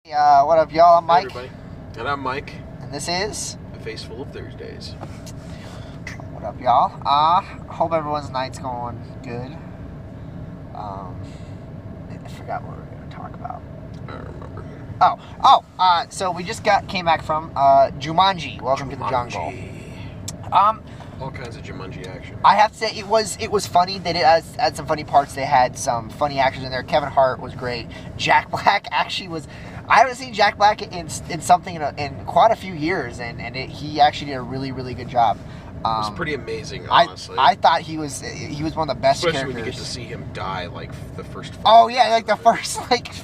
What up, y'all? I'm Hey, Mike. everybody. And I'm Mike. And this is... A Face Full of Thursdays. What up, y'all? Hope everyone's night's going good. I forgot what we were going to talk about. I don't remember. So we just came back from Jumanji. Welcome to the jungle. All kinds of Jumanji action. I have to say, it was funny. They had some funny parts. They had some funny actors in there. Kevin Hart was great. Jack Black actually was... I haven't seen Jack Black in something in quite a few years, and he actually did a really, really good job. It was pretty amazing, honestly. I thought he was one of the best Especially characters. when you get to see him die, like, the first... Oh, yeah, like the first, they get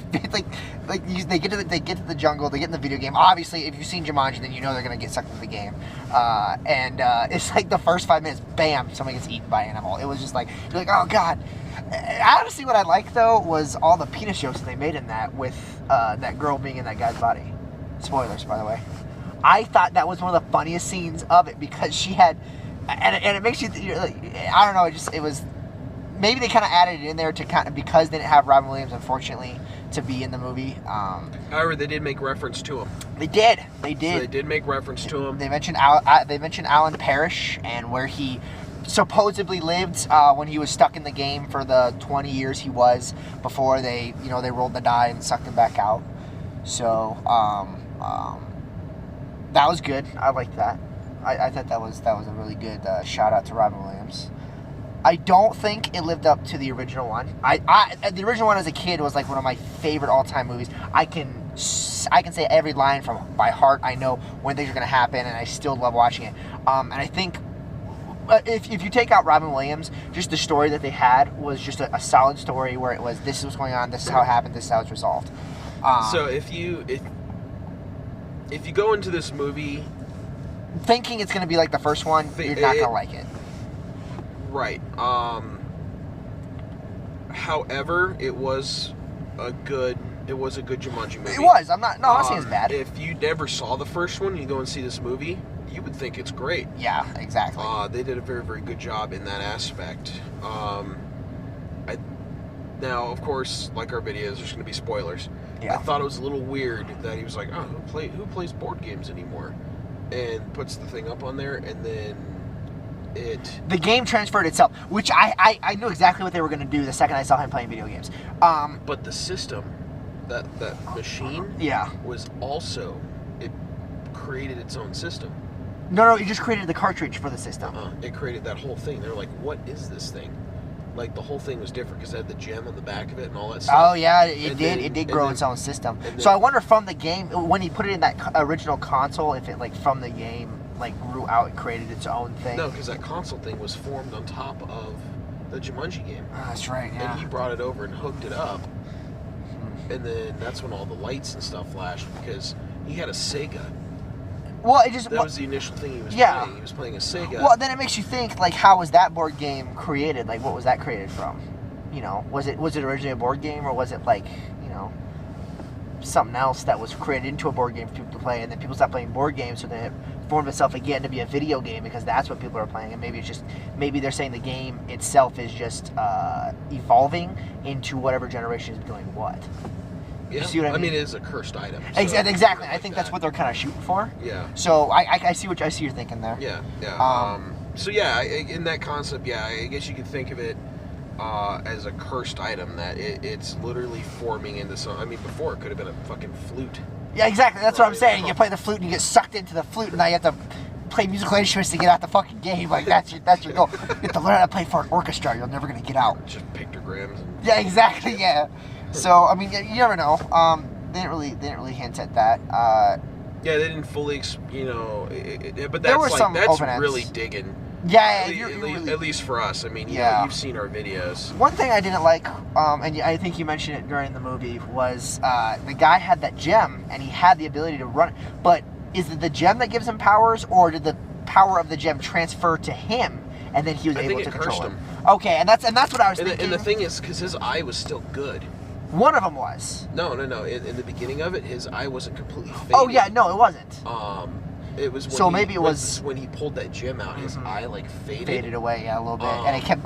to the jungle, they get in the video game. Obviously, if you've seen Jumanji, then you know they're going to get sucked into the game. It's like the first 5 minutes, bam, somebody gets eaten by an animal. It was just like, you're like, oh, God. Honestly, what I liked, though, was all the penis jokes that they made in that with that girl being in that guy's body. Spoilers, by the way. I thought that was one of the funniest scenes of it because she had, and it makes you, I don't know, it was, maybe they kind of added it in there to because they didn't have Robin Williams, unfortunately, to be in the movie. However, they did make reference to him. They did. So they did make reference to him. They mentioned Alan Parrish and where he supposedly lived when he was stuck in the game for the 20 years he was before they rolled the die and sucked him back out. So, that was good. I liked that. I thought that was a really good shout out to Robin Williams. I don't think it lived up to the original one. The original one as a kid was like one of my favorite all time movies. I can say every line by heart. I know when things are going to happen, and I still love watching it. And I think if you take out Robin Williams, just the story that they had was just a solid story where it was this is what's going on, this is how it happened, this is how it's resolved. So if you go into this movie thinking it's going to be like the first one, you're not going to like it. Right. However, it was a good Jumanji movie. It was. I'm not saying it's bad. If you never saw the first one and you go and see this movie, you would think it's great. Yeah, exactly. They did a very, very good job in that aspect. Now, of course, like our videos, there's going to be spoilers. Yeah. I thought it was a little weird that he was like, "Oh, who plays board games anymore?" and puts the thing up on there, and then the game transferred itself, which I knew exactly what they were going to do the second I saw him playing video games. But the system, that machine, was also, it created its own system. No, it just created the cartridge for the system. It created that whole thing. They're like, what is this thing? Like, the whole thing was different because it had the gem on the back of it and all that stuff. Oh, yeah, it did grow its own system. So I wonder from the game, when he put it in that original console, if it, like, from the game, like, grew out and created its own thing. No, because that console thing was formed on top of the Jumanji game. Oh, that's right, yeah. And he brought it over and hooked it up. And then that's when all the lights and stuff flashed because he had a Sega. Well, that was the initial thing he was playing. He was playing a Sega. Well, then it makes you think, like, how was that board game created? Like, what was that created from? You know, was it originally a board game, or was it, like, you know, something else that was created into a board game for people to play, and then people stopped playing board games, so then it formed itself again to be a video game because that's what people are playing, and maybe they're saying the game itself is just evolving into whatever generation is doing what. Yeah. You see what I mean? It is a cursed item. So exactly. I think that's what they're kind of shooting for. Yeah. So I see what you're thinking there. Yeah. Yeah. So yeah, in that concept, yeah, I guess you could think of it as a cursed item that it's literally forming into some. I mean, before it could have been a fucking flute. Yeah, exactly. That's what I'm saying. You play the flute and you get sucked into the flute, and now you have to play musical instruments to get out the fucking game. Like that's your goal. You have to learn how to play for an orchestra. You're never gonna get out. Just pictograms. Yeah, exactly. Yeah. So I mean, you never know. They didn't really hint at that. Yeah, they didn't fully, but that's really digging. Yeah, at least for us. I mean, you've seen our videos. One thing I didn't like, and I think you mentioned it during the movie, was the guy had that gem and he had the ability to run it. But is it the gem that gives him powers, or did the power of the gem transfer to him, and then he was able to control him? Okay, and that's what I was thinking. And the thing is, because his eye was still good. One of them was. No. In the beginning of it, his eye wasn't completely faded. Oh yeah, no, it wasn't. It was when maybe it was when he pulled that gem out, his eye like faded away, yeah, a little bit, and it kept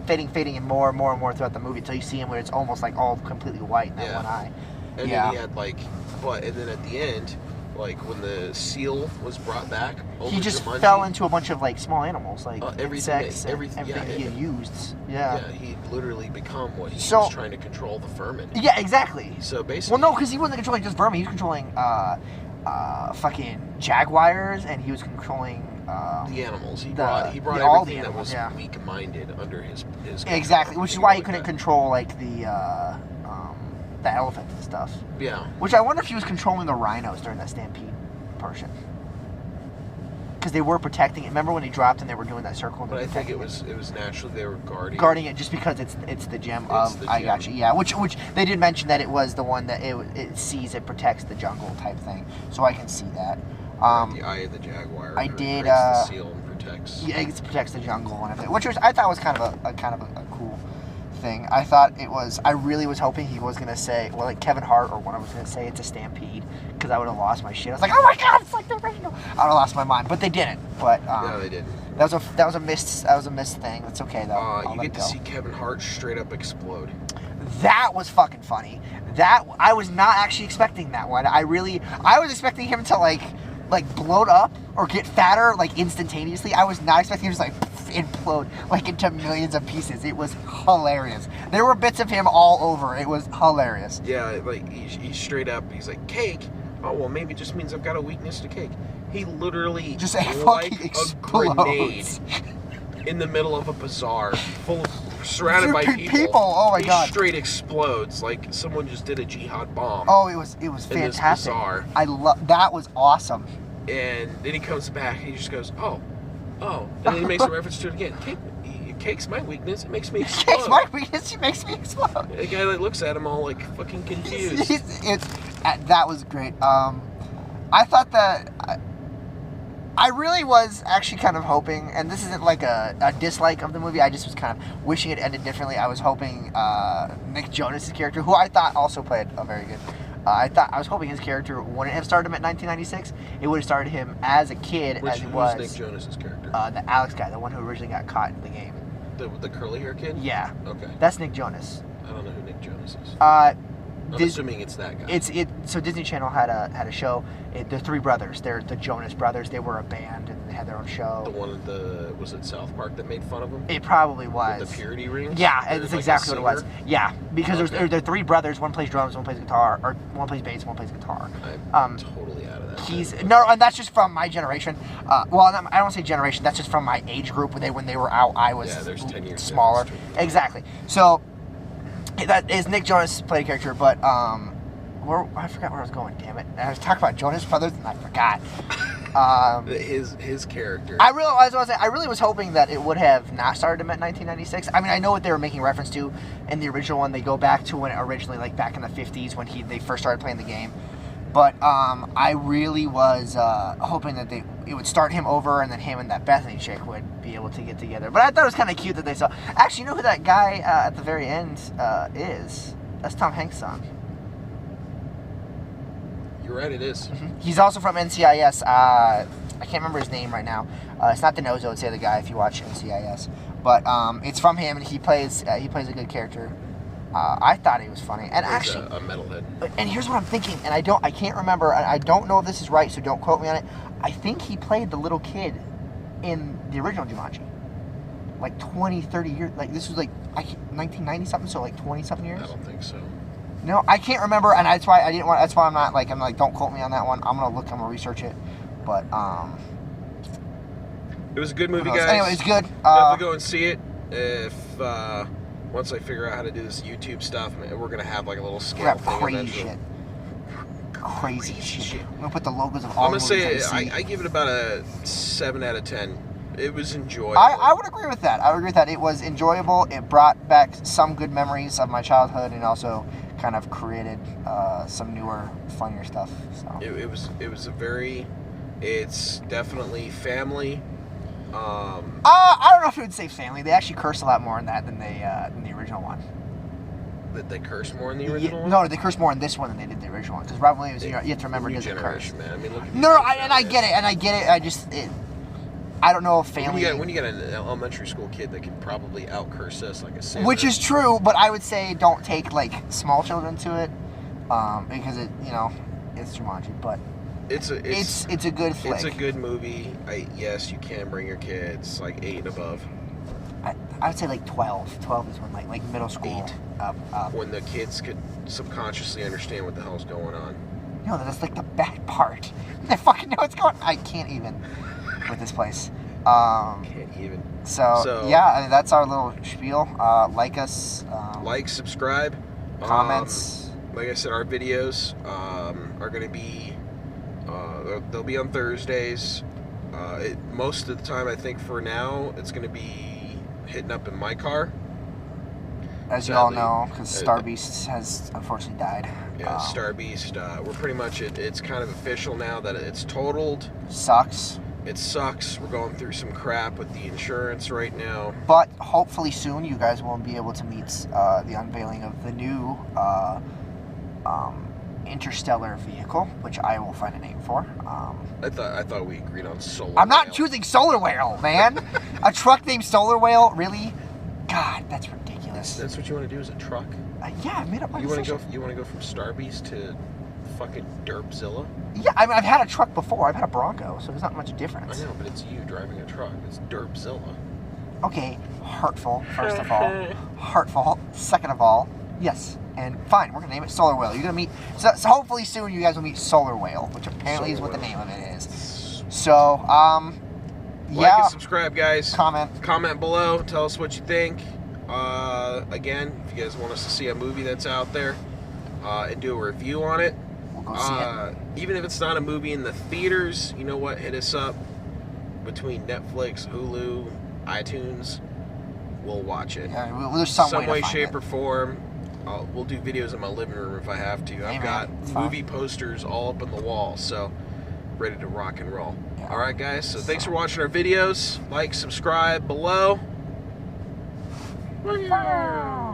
fading, and more and more throughout the movie until you see him where it's almost like all completely white in that one eye. And then he had like and then at the end, like when the seal was brought back, He just Jumanji, fell into a bunch of like small animals, like insects, everything he had used. Yeah, he literally become what he was trying to control the vermin. Yeah, exactly. So basically, well, no, because he wasn't controlling just vermin. He was controlling fucking jaguars, and he was controlling the animals. He brought everything that was weak-minded under his control. Exactly, which is why he couldn't control like the elephants and stuff. Yeah. Which I wonder if he was controlling the rhinos during that stampede portion. Because they were protecting it. Remember when he dropped and they were doing that circle? But I think it was naturally they were guarding it just because it's the gem of. I got you. Yeah, which they did mention that it was the one that it sees, it protects the jungle type thing. So I can see that. The eye of the jaguar. I did. The seal and protects. Yeah, it protects the jungle and everything, which I thought was kind of a cool thing. I thought it was. I really was hoping he was gonna say, well, like Kevin Hart or one of them was gonna say it's a stampede, because I would have lost my shit. I was like, oh my god, it's like the original. I would have lost my mind, but they didn't. But no, they didn't. That was a missed thing. That's okay though. You get to see Kevin Hart straight up explode. That was fucking funny. That I was not actually expecting that one. I was expecting him to like bloat up or get fatter like instantaneously. I was not expecting him to just like implode like into millions of pieces. It was hilarious. There were bits of him all over. It was hilarious. Yeah, like he's straight up. He's like, cake? Oh well, maybe it just means I've got a weakness to cake. He literally just like a grenade in the middle of a bazaar surrounded by people. Oh my god! He straight explodes like someone just did a jihad bomb. Oh, it was fantastic. I love that. Was awesome. And then he comes back and he just goes, oh, and then he makes a reference to it again. Cake's my weakness. It makes me explode. Cake's my weakness. It makes me explode. The guy like looks at him all like fucking confused. That was great. I thought that I really was actually kind of hoping, and this isn't like a dislike of the movie. I just was kind of wishing it ended differently. I was hoping Nick Jonas' character, who I thought also played a very good. I was hoping his character wouldn't have started him at 1996. It would have started him as a kid, as he was. Who's Nick Jonas' character? The Alex guy, the one who originally got caught in the game. The curly hair kid? Yeah. Okay. That's Nick Jonas. I don't know who Nick Jonas is. I'm assuming it's that guy. So Disney Channel had a show. The three brothers. They're the Jonas Brothers. They were a band and they had their own show. The one was it South Park that made fun of them? It probably was. With the purity rings? Yeah, that's like exactly what it was. Yeah, because they're three brothers. One plays drums, one plays guitar, or one plays bass, one plays guitar. I'm totally out of that. And that's just from my generation. Well, I don't say generation. That's just from my age group. When they were out, I was there's 10 years smaller. Exactly. So that is Nick Jonas played a character, but I forgot where I was going. Damn it! I was talking about Jonas Brothers, and I forgot. His character. I really was hoping that it would have not started him at 1996. I mean, I know what they were making reference to in the original one. They go back to when it originally, like back in the 50s when they first started playing the game. But I really was hoping that it would start him over, and then him and that Bethany chick would be able to get together. But I thought it was kind of cute that they saw. Actually, you know who that guy at the very end is? That's Tom Hanks' son. You're right, it is. Mm-hmm. He's also from NCIS. I can't remember his name right now. It's not the Nozo, it's the other guy if you watch NCIS. But it's from him, and he plays a good character. I thought he was funny, and actually a metalhead. And here's what I'm thinking, and I can't remember. I don't know if this is right, so don't quote me on it. I think he played the little kid in the original Jumanji, like 20, 30 years. Like this was like 1990 something, so like 20 something years. I don't think so. No, I can't remember, and that's why I didn't want. That's why I'm like, don't quote me on that one. I'm gonna research it, but it was a good movie, guys. Anyway, it's good. Definitely go and see it. If once I figure out how to do this YouTube stuff, we're gonna have like a little scale thing. Crazy shit. I'm gonna put the logos of all. I'm gonna say I give it about a 7 out of 10. It was enjoyable. I would agree with that. It was enjoyable. It brought back some good memories of my childhood, and also kind of created some newer, funnier stuff. So it's definitely family. I don't know if you would say family. They actually curse a lot more in that than the original one. That they curse more in the original one? No, they curse more in this one than they did the original one. Because Robin Williams, you have to remember, doesn't curse. Man. I mean, look at I get it. I don't know if family. When you got an elementary school kid that can probably out curse us like a sailor. Which is true, but I would say don't take like small children to it, because it's Jumanji, but it's a good flick. It's a good movie. Yes, you can bring your kids like 8 and above. I would say like 12. 12 is when like middle school 8. Up. When the kids could subconsciously understand what the hell's going on. No, that's like the bad part. They fucking know what's going on. I can't even with this place. Can't even. So yeah, I mean, that's our little spiel. Like us. Like, subscribe. Comments. Like I said, our videos are going to be, they'll be on Thursdays. Most of the time, I think for now, it's going to be hitting up in my car. As you all know, because Star Beast has unfortunately died. Yeah, Star Beast. We're pretty much, it's kind of official now that it's totaled. Sucks. It sucks. We're going through some crap with the insurance right now. But hopefully soon you guys will be able to meet the unveiling of the new interstellar vehicle, which I will find a name for. I thought we agreed on Solar I'm not Whale. choosing Solar Whale, man. A truck named Solar Whale? Really? God, that's ridiculous. That's what you want to do is a truck? Yeah, I made up my You want decision. to go from Star Beast to fucking Derpzilla? Yeah, I mean, I've had a truck before. I've had a Bronco, so there's not much difference. I know, but it's you driving a truck. It's Derpzilla. Okay, hurtful, first of all. Hurtful, second of all. Yes, and fine, we're going to name it Solar Whale. You're going to meet... So hopefully soon you guys will meet Solar Whale, which apparently is what the name of it is. So, yeah. Like and subscribe, guys. Comment below. Tell us what you think. Again, if you guys want us to see a movie that's out there and do a review on it, we'll go see it. Even if it's not a movie in the theaters, you know what? Hit us up between Netflix, Hulu, iTunes. We'll watch it. Yeah, there's some way, to find shape, it. or form. We'll do videos in my living room if I have to. I've got movie posters all up on the wall, so ready to rock and roll. Yeah. All right, guys. So thanks for watching our videos. Like, subscribe below. Wow.